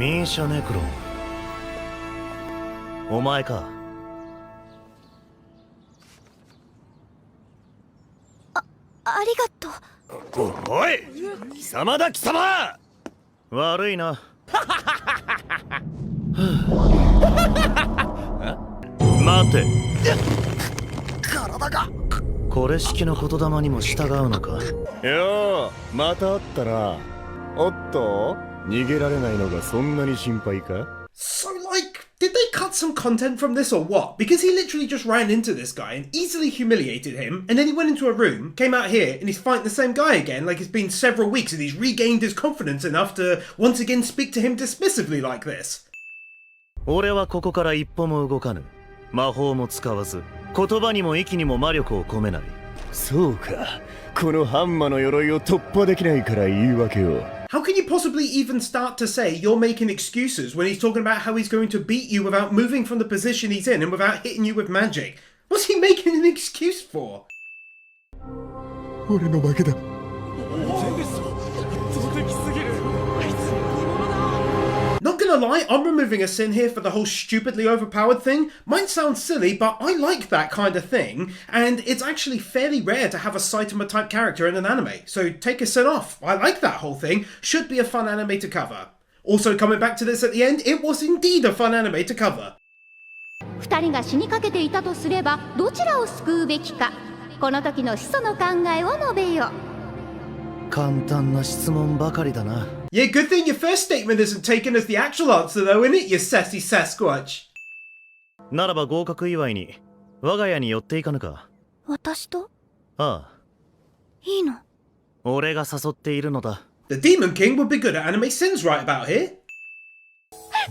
ミーシャネクロン。お前か。ありがとう。おい、貴様だ貴様。悪いな。待て。体が。これ式の言霊にも従うのか。よう、また会ったな。おっと、逃げられないのがそんなに心配か？ So, like, did they cut some content from this or what? Because he literally just ran into this guy and easily humiliated him, and then he went into a room, came out here, and he's fighting the same guy again, like it's been several weeks, and he's regained his confidence enough to once again speak to him dismissively like this. 俺はここから一歩も動かぬ。魔法も使わず、言葉にも息にも魔力を込めない。そうか。このハンマの鎧を突破できないから言い訳を。How can you possibly even start to say you're making excuses when he's talking about how he's going to beat you without moving from the position he's in and without hitting you with magic? What's he making an excuse for? 俺の負けだ。Not gonna lie, I'm removing a sin here for the whole stupidly overpowered thing. Might sound silly, but I like that kind of thing, and it's actually fairly rare to have a Saitama type character in an anime, so take a sin off. I like that whole thing. Should be a fun anime to cover. Also, coming back to this at the end, it was indeed a fun anime to cover. 二人が死にかけていたとすればどちらを救うべきか、この時の始祖の考えを述べよ。簡単な質問ばかりだな。Yeah, good thing your first statement isn't taken as the actual answer though, innit, you sassy Sasquatch? ならば合格祝いに我が家に寄っていかぬか。私と？ああ。いいの？俺が誘っているのだ。The Demon King would be good at anime sins right about here.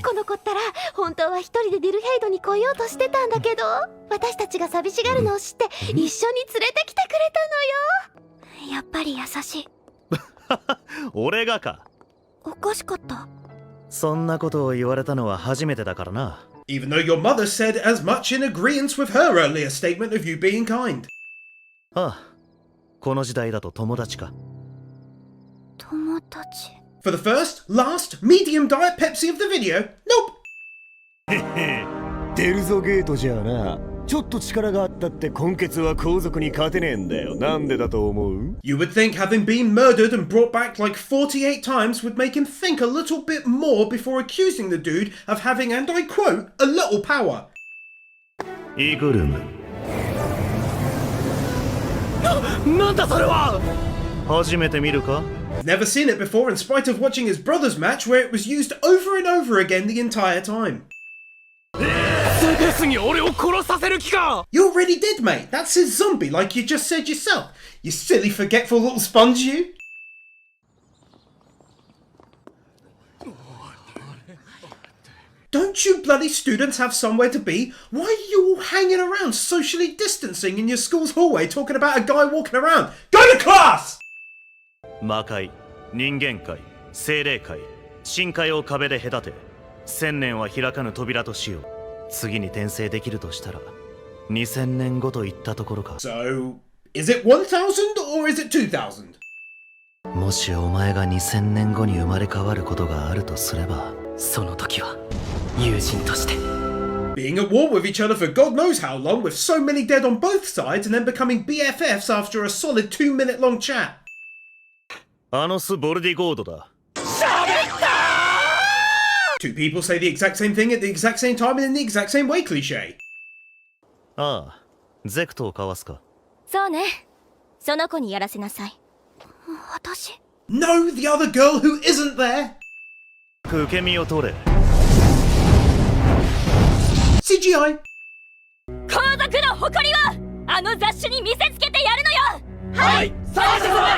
この子ったら本当は一人でディルヘイドに来ようとしてたんだけど、私たちが寂しがるのを知って一緒に連れてきてくれたのよ。やっぱり優しい。俺がか。おかしかった。そんなことを言われたのは初めてだからな。Even though your mother said as much in agreement with her earlier statement of you being kind. ああ、この時代だと友達か。友達。For the first, last, medium diet Pepsi of the video, nope. へへ、出るぞゲートじゃあな。ちょっと力があったって今決は皇族に勝てねえんだよ。なんでだと思う？ You would think having been murdered and brought back like 48 times would make him think a little bit more before accusing the dude of having, and I quote, a little power. イグルム。なんだそれは！初めて見るか？ Never seen it before in spite of watching his brother's match where it was used over and over again the entire time. You already did, mate. That's his zombie like you just said yourself. You silly forgetful little sponge, you. Don't you bloody students have somewhere to be? Why are you all hanging around socially distancing in your school's hallway talking about a guy walking around? Go to class! 魔界、人間界、精霊界、深海を壁で隔て、千年は開かぬ扉としよう。次に転生できるとしたら、2000年後といったところか。So, is it 1000 or is it 2000? もしお前が2000年後に生まれ変わることがあるとすれば、その時は友人として。Being at war with each other for God knows how long, with so many dead on both sides, and then becoming BFFs after a solid 2-minute long chat. アノス・ボルディゴードだ。Two people say the exact same thing at the exact same time and in the exact same way cliché. ああ、ゼクトを交わすか。そうね。その子にやらせなさい。私？ No, the other girl who isn't there. 受け身を取れ。CGI. 皇族の誇りをあの雑種に見せつけてやるのよ。はい。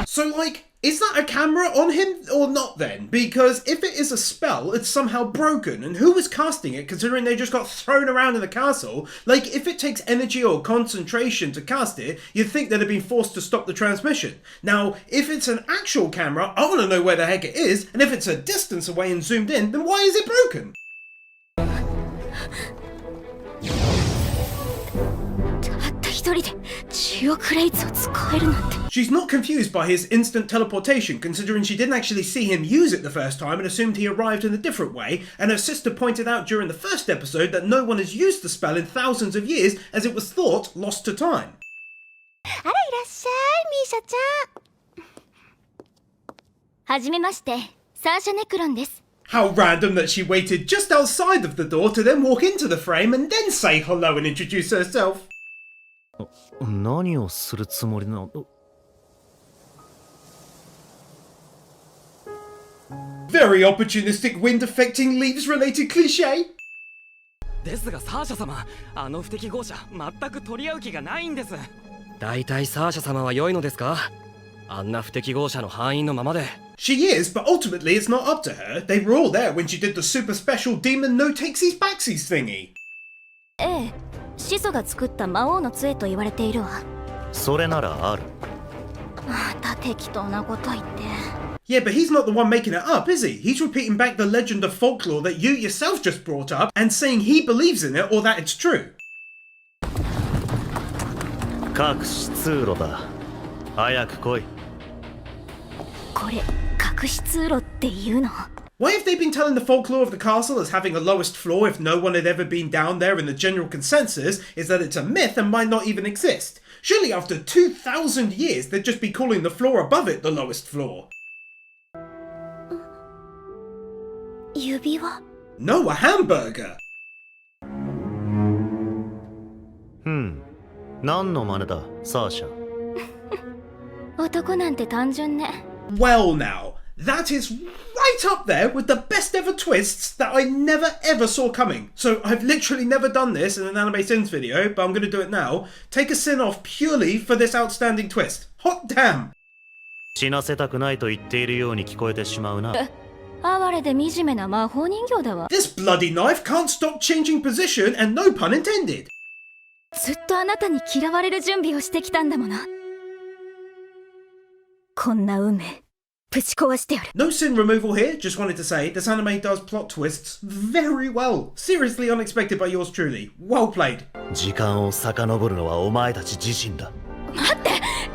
So, like, is that a camera on him or not then? Because if it is a spell, it's somehow broken. And who was casting it, considering they just got thrown around in the castle? Like, if it takes energy or concentration to cast it, you'd think they'd have been forced to stop the transmission. Now, if it's an actual camera, I want to know where the heck it is. And if it's a distance away and zoomed in, then why is it broken? たった一一人で10億レイズを使えるなんて。 She's not confused by his instant teleportation, considering she didn't actually see him use it the first time and assumed he arrived in a different way, and her sister pointed out during the first episode that no one has used the spell in thousands of years as it was thought lost to time. あらいらっしゃい、ミーシャちゃん。はじめまして、サーシャ・ネクロンです。 How random that she waited just outside of the door to then walk into the frame and then say hello and introduce herself. 何をするつもりなの？ Very opportunistic wind-affecting leaves-related cliche. ですがサーシャ様、あの不適合者全く取り合う気がないんです。大体サーシャ様は良いのですか？あんな不適合者の範囲のままで。 She is, but ultimately it's not up to her. They were all there when she did the super special demon no takesies backsies thingy. ええ、始祖が作った魔王の杖と言われているわ。それならある。また適当なこと言って。 Yeah, but he's not the one making it up, is he? He's repeating back the legend of folklore that you yourself just brought up and saying he believes in it or that it's true. 隠し通路だ。早く来い。これ隠し通路っていうの？ Why have they been telling the folklore of the castle as having a lowest floor if no one had ever been down there and the general consensus is that it's a myth and might not even exist? Surely after 2,000 years they'd just be calling the floor above it the lowest floor. 指輪？ No, a hamburger! 何の真似だ、サーシャ。男なんて単純ね。 Well now, that is right up there with the best ever twists that I never ever saw coming. So I've literally never done this in an anime sins video, but I'm going to do it now. Take a sin off purely for this outstanding twist. Hot damn! 死なせたくないと言っているように聞こえてしまうな。哀れで惨めな魔法人形だわ。 This bloody knife can't stop changing position and no pun intended. ずっとあなたに嫌われる準備をしてきたんだもの。こんな運命ぶち壊してやる。 No sin removal here, just wanted to say this anime does plot twists very well. Seriously unexpected by yours truly. Well played. 時間を遡るのはお前たち自身だ。待って、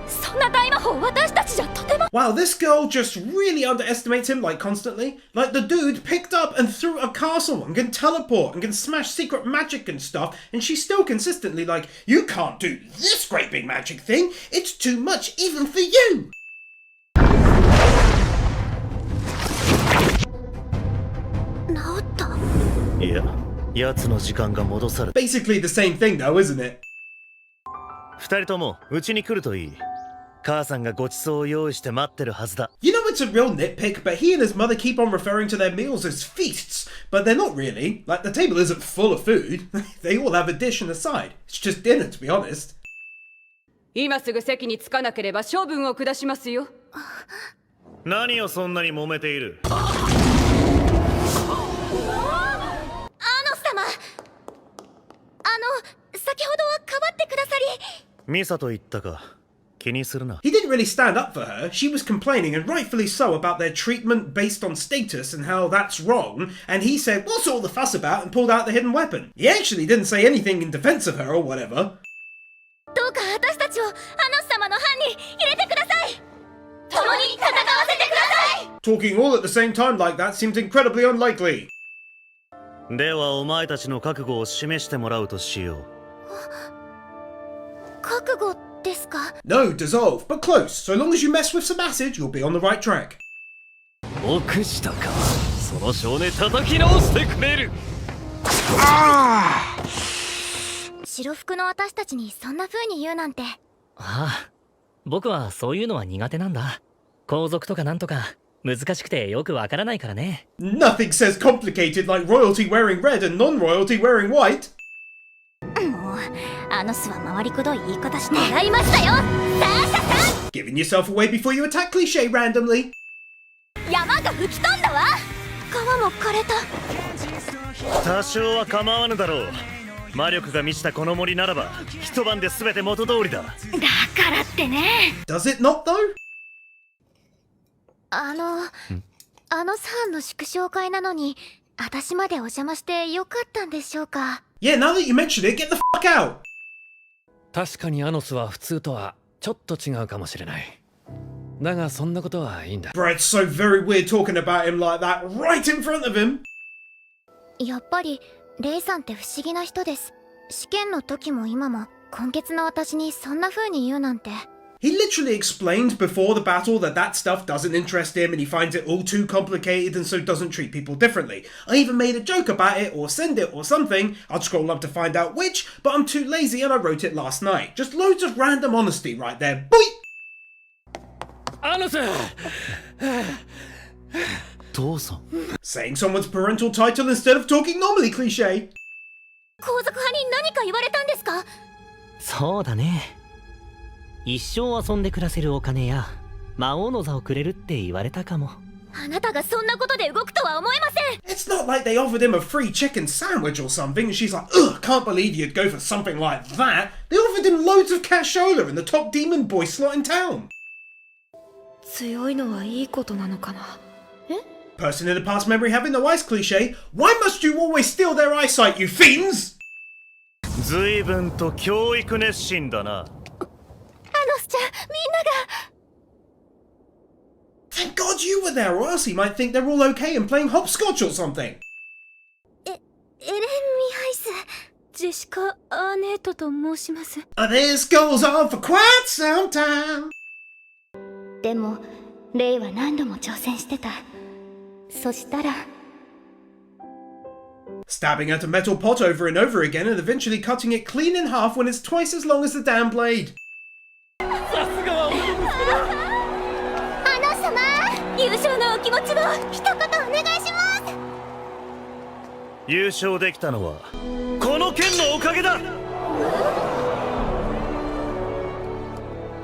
そんな大魔法私たちじゃとても。 Wow, this girl just really underestimates him, like, constantly. Like, the dude picked up and threw a castle and can teleport and can smash secret magic and stuff, and she's still consistently like, you can't do this great big magic thing, it's too much even for you! 治った？いや、奴の時間が戻され。 Basically the same thing though, isn't it? 二人ともうちに来るといい。母さんがごちそうを用意して待ってるはずだ。 You know it's a real nitpick, but he and his mother keep on referring to their meals as feasts, but they're not really. Like, the table isn't full of food. They all have a dish and a side. It's just dinner, to be honest. 今すぐ席に着かなければ処分を下しますよ。何をそんなに揉めている？アノス様、先ほどはかばってくださり。ミサと言ったか。気にするな。 He didn't really stand up for her. She was complaining, and rightfully so, about their treatment based on status and how that's wrong. And he said, what's all the fuss about? And pulled out the hidden weapon. He actually didn't say anything in defense of her or whatever. どうか私たちをアノス様の班に入れてください。共に戦わせてください。 Talking all at the same time like that seems incredibly unlikely. ではお前たちの覚悟を示してもらうとしよう。覚悟ですか？ No, dissolve, but close. So long as you mess with some acid, you'll be on the right track. 臆したか。その少年叩き直してくれる。白服の私たちにそんな風に言うなんて。ああ、僕はそういうのは苦手なんだ。皇族とかなんとか難しくてよくわからないからね。 Nothing says complicated like royalty wearing red and non-royalty wearing white. もうアノスは回りくどい言い方して狙いましたよ、サーシャさん。 Giving yourself away before you attack cliche randomly. 山が吹き飛んだわ。川も枯れた。多少は構わぬだろう。魔力が満ちたこの森ならば一晩で全て元通りだ。だからってね。 Does it not though? あの班の祝勝会なのに私までお邪魔してよかったんでしょうか？ Yeah, now that you mention it, get the fuck out. 確かにアノスは普通とはちょっと違うかもしれない。だがそんなことはいいんだ。 Bro, it's so very weird talking about him like that right in front of him. やっぱりレイさんって不思議な人です。試験の時も今も今月の私にそんな風に言うなんて。He literally explained before the battle that that stuff doesn't interest him and he finds it all too complicated and so doesn't treat people differently. I even made a joke about it or send it or something. I'd scroll up to find out which, but I'm too lazy and I wrote it last night. Just loads of random honesty right there. Boy! アノス父さん Saying someone's parental title instead of talking normally cliche. 皇族派に何か言われたんですか？そうだね。一生遊んで暮らせるお金や魔王の座をくれるって言われたかも。あなたがそんなことで動くとは思えません。 It's not like they offered him a free chicken sandwich or something and she's like, ugh, can't believe you'd go for something like that. They offered him loads of cashola in the top demon boy slot in town. 強いのはいいことなのかな。 Person in the past memory having no eyes cliche. Why must you always steal their eyesight, you fiends? 随分と教育熱心だな。アノスちゃん、みんなが。 Thank God you were there, or else he might think they're all okay and playing hopscotch or something. エレン・ミハイス、ジェシカ・アーネートと申します。 This goes on for quite some time. でもレイは何度も挑戦してた。そしたら Stabbing at a metal pot over and over again and eventually cutting it clean in half when it's twice as long as the damn blade. アノ様、優勝のお気持ちを一言お願いします。優勝できたのはこの剣のおかげだ。ア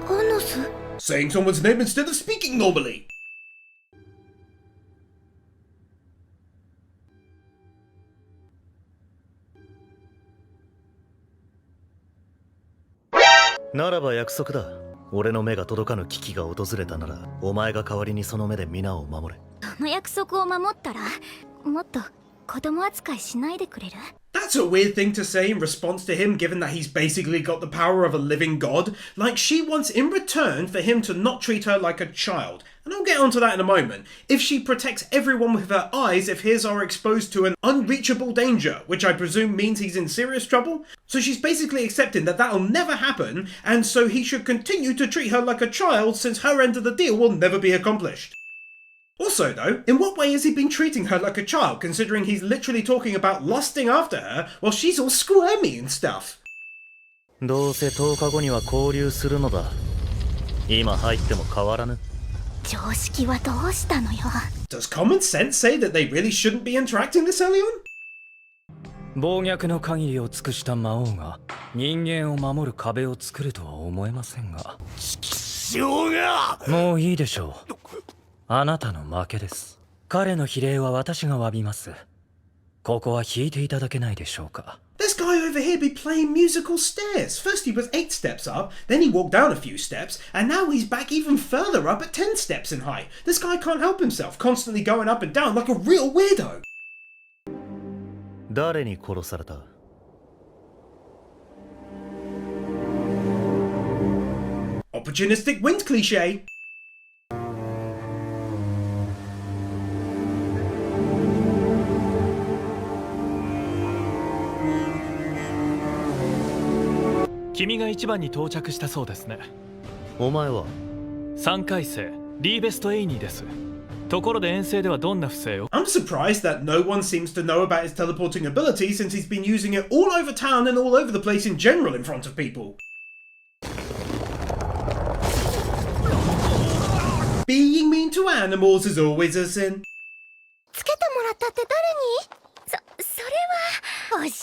ノス Saying someone's name instead of speaking normally. "ならば約束だ。俺の目が届かぬ危機が訪れたなら、お前が代わりにその目で皆を守れ。その約束を守ったらもっと子供扱いしないでくれる？ That's a weird thing to say in response to him, given that he's basically got the power of a living god. Like, she wants in return for him to not treat her like a child. And I'll get onto that in a moment. If she protects everyone with her eyes if his are exposed to an unreachable danger, which I presume means he's in serious trouble. So she's basically accepting that that'll never happen, and so he should continue to treat her like a child since her end of the deal will never be accomplished. Also though, in what way has he been treating her like a child, considering he's literally talking about lusting after her while she's all squirmy and stuff? どうせ10日後には交流するのだ。今入っても変わらぬ。常識はどうしたのよ。 Does common sense say that they really shouldn't be interacting this early on? 暴虐の限りを尽くした魔王が人間を守る壁を作るとは思えませんが。もういいでしょう。あなたの負けです。彼の比例は私が詫びます。ここは引いていただけないでしょうか。 This guy over here be playing musical stairs. First he was 8 steps up, then he walked down a few steps, and now he's back even further up at 10 steps in height. This guy can't help himself, constantly going up and down like a real weirdo. 誰に殺された？ Opportunistic wind cliche.君が一番に到着したそうですね。お前は3回生リーベスト・エイニーです。ところで遠征ではどんな不正を？ I'm surprised that no one seems to know about his teleporting ability since he's been using it all over town and all over the place in general in front of people. Being mean to animals is always a sin. つけてもらったって誰に？それは教えなさいよ。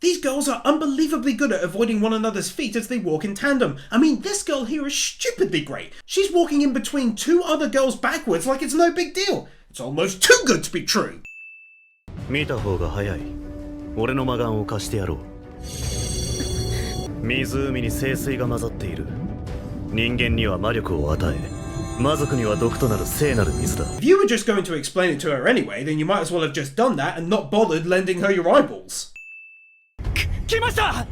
These girls are unbelievably good at avoiding one another's feet as they walk in tandem. I mean, this girl here is stupidly great. She's walking in between 2 other girls backwards like it's no big deal. It's almost too good to be true. 見た方が早い。俺の魔眼を貸してやろう。湖に聖水が混ざっている。人間には魔力を与え、魔族には毒となる聖なる水だ。 If you were just going to explain it to her anyway, then you might as well have just done that and not bothered lending her your eyeballs. 来ました。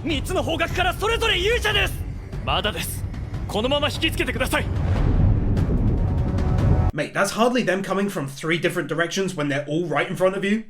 3つの方角からそれぞれ勇者です。まだです。このまま引きつけてください。 Mate, that's hardly them coming from 3 different directions when they're all right in front of you.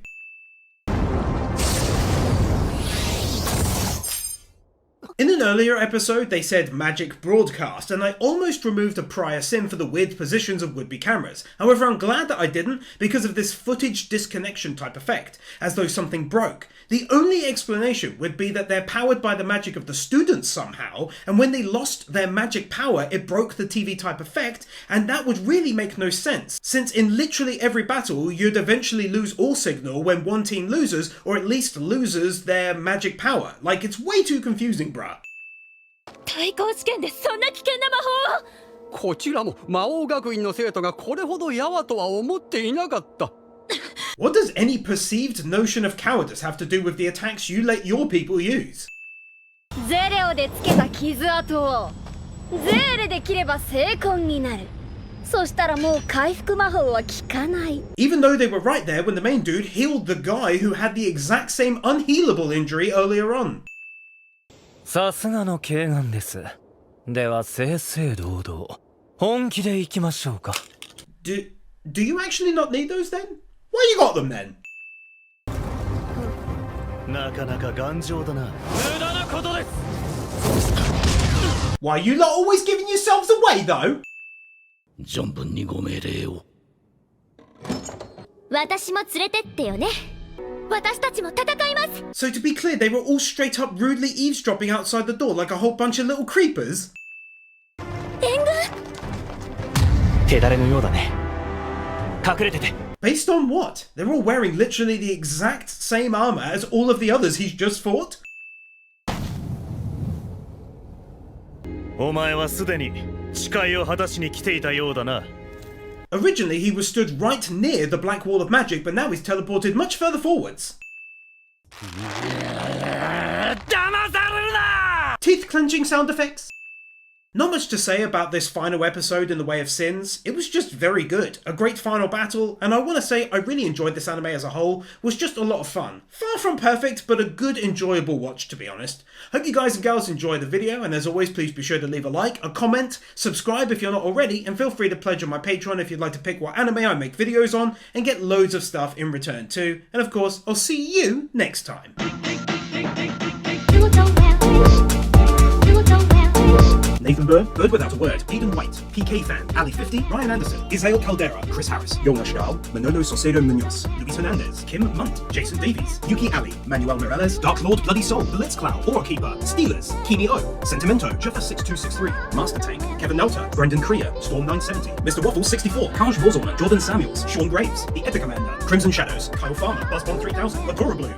In an earlier episode, they said magic broadcast, and I almost removed a prior sim for the weird positions of would-be cameras. However, I'm glad that I didn't, because of this footage disconnection type effect, as though something broke. The only explanation would be that they're powered by the magic of the students somehow, and when they lost their magic power, it broke the TV type effect, and that would really make no sense, since in literally every battle, you'd eventually lose all signal when one team loses, or at least loses their magic power. Like, it's way too confusing, bruh. 対抗試験でそんな危険な魔法を。こちらも魔王学院の生徒がこれほどやわとは思っていなかった。 What does any perceived notion of cowardice have to do with the attacks you let your people use? ゼレオでつけた傷跡をゼーレで切れば成婚になる。そしたらもう回復魔法は効かない。 Even though they were right there when the main dude healed the guy who had the exact same unhealable injury earlier on. さすがの軽眼です。では正々堂々本気で行きましょうか。Do you actually not need those then? Why you got them then? なかなか頑丈だな。無駄なことです。 Why you lot always giving yourselves away though? 存分にご命令を。私も連れてってよね。私たちも戦います。 So to be clear, they were all straight up rudely eavesdropping outside the door like a whole bunch of little creepers? 援軍？手だれのようだね。隠れてて。 Based on what? They're all wearing literally the exact same armor as all of the others he's just fought? お前はすでに誓いを果たしに来ていたようだな。 Originally, he was stood right near the black wall of magic, but now he's teleported much further forwards. 騙されるな! Teeth clenching sound effects. Not much to say about this final episode in the Way of Sins. It was just very good. A great final battle, and I want to say I really enjoyed this anime as a whole. It was just a lot of fun. Far from perfect, but a good, enjoyable watch, to be honest. Hope you guys and girls enjoy the video, and as always, please be sure to leave a like, a comment, subscribe if you're not already, and feel free to pledge on my Patreon if you'd like to pick what anime I make videos on, and get loads of stuff in return too. And of course, I'll see you next time. Nathan Burr, Bird Without a Word, Peden White, PK Fan, Ali 50, Ryan Anderson, Isael Caldera, Chris Harris, Yona Shgal, Manolo Saucedo Munoz, Luis Hernandez, Kim Munt, Jason Davies, Yuki Ali, Manuel Morales, Dark Lord Bloody Soul, Blitzcloud, Aura Keeper, Steelers, Kimi O, Sentimento, Jeffa6263, Master Tank, Kevin Nelta, Brendan Krier, Storm 970, Mr. Waffle 64, Kaj Warzorna, Jordan Samuels, Sean Graves, The Epic Commander, Crimson Shadows, Kyle Farmer, Buzzbomb 3000, Latora Blue.